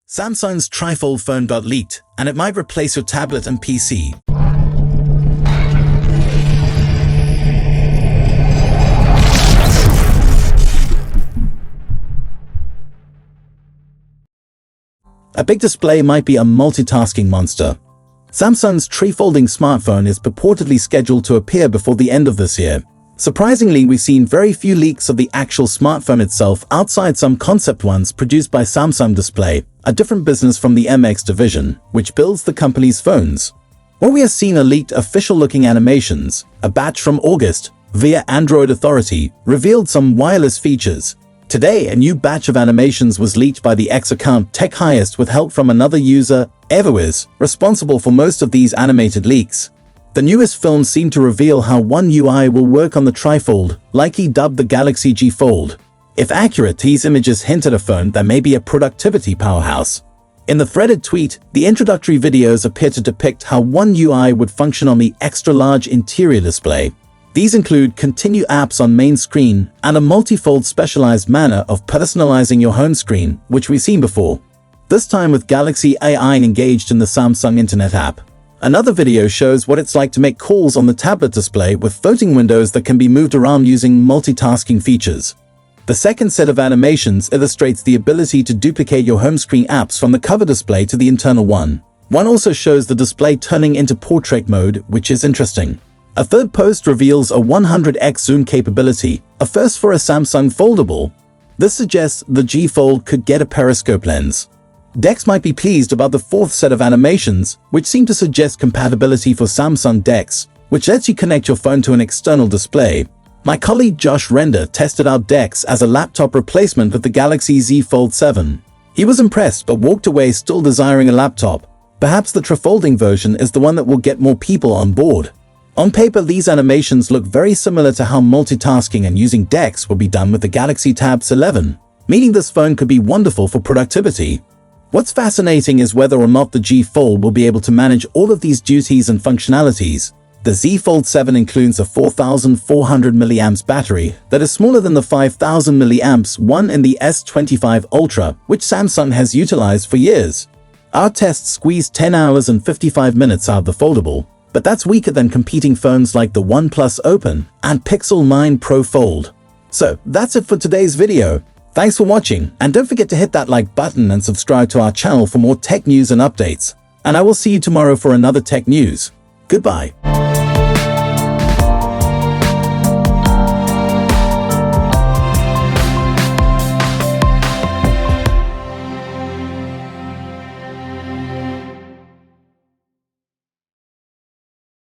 Samsung's trifold phone got leaked, and it might replace your tablet and PC. A big display might be a multitasking monster. Samsung's tree-folding smartphone is purportedly scheduled to appear before the end of this year. Surprisingly, we've seen very few leaks of the actual smartphone itself outside some concept ones produced by Samsung Display, a different business from the MX division, which builds the company's phones. Where we have seen a leaked official-looking animations, a batch from August, via Android Authority, revealed some wireless features. Today, a new batch of animations was leaked by the X account Tech Highest with help from another user, Everwiz, responsible for most of these animated leaks. The newest films seem to reveal how One UI will work on the trifold, likely dubbed the Galaxy G Fold. If accurate, these images hint at a phone that may be a productivity powerhouse. In the threaded tweet, the introductory videos appear to depict how One UI would function on the extra-large interior display. These include continue apps on main screen and a multi-fold specialized manner of personalizing your home screen, which we've seen before. This time with Galaxy AI engaged in the Samsung Internet app. Another video shows what it's like to make calls on the tablet display with floating windows that can be moved around using multitasking features. The second set of animations illustrates the ability to duplicate your home screen apps from the cover display to the internal one. One also shows the display turning into portrait mode, which is interesting. A third post reveals a 100x zoom capability, a first for a Samsung foldable. This suggests the G Fold could get a periscope lens. DeX might be pleased about the fourth set of animations, which seem to suggest compatibility for Samsung DeX, which lets you connect your phone to an external display. My colleague Josh Render tested out DeX as a laptop replacement with the Galaxy Z Fold 7. He was impressed but walked away still desiring a laptop. Perhaps the trifolding version is the one that will get more people on board. On paper, these animations look very similar to how multitasking and using DeX will be done with the Galaxy Tab S11, meaning this phone could be wonderful for productivity. What's fascinating is whether or not the G Fold will be able to manage all of these duties and functionalities. The Z Fold 7 includes a 4,400 mAh battery that is smaller than the 5,000 mAh one in the S25 Ultra, which Samsung has utilized for years. Our tests squeezed 10 hours and 55 minutes out of the foldable, but that's weaker than competing phones like the OnePlus Open and Pixel 9 Pro Fold. So that's it for today's video. Thanks for watching, and don't forget to hit that like button and subscribe to our channel for more tech news and updates. And I will see you tomorrow for another tech news. Goodbye.